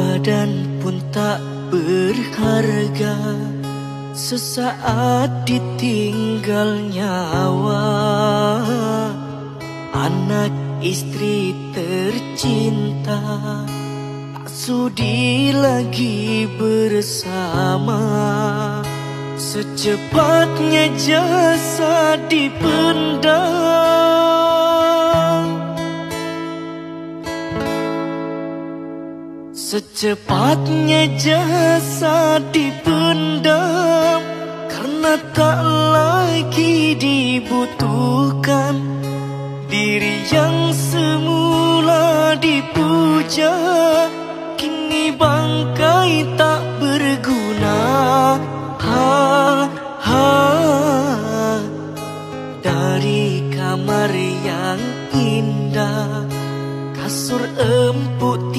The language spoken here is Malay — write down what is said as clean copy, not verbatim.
badan pun tak berharga, sesaat ditinggal nyawa. Anak istri tercinta tak sudi lagi bersama. Secepatnya jasa dipendam, secepatnya jasa dipendam, karena tak lagi dibutuhkan. Diri yang semula dipuja kini bangkai tak berguna. Dari kamar yang indah, kasur empuk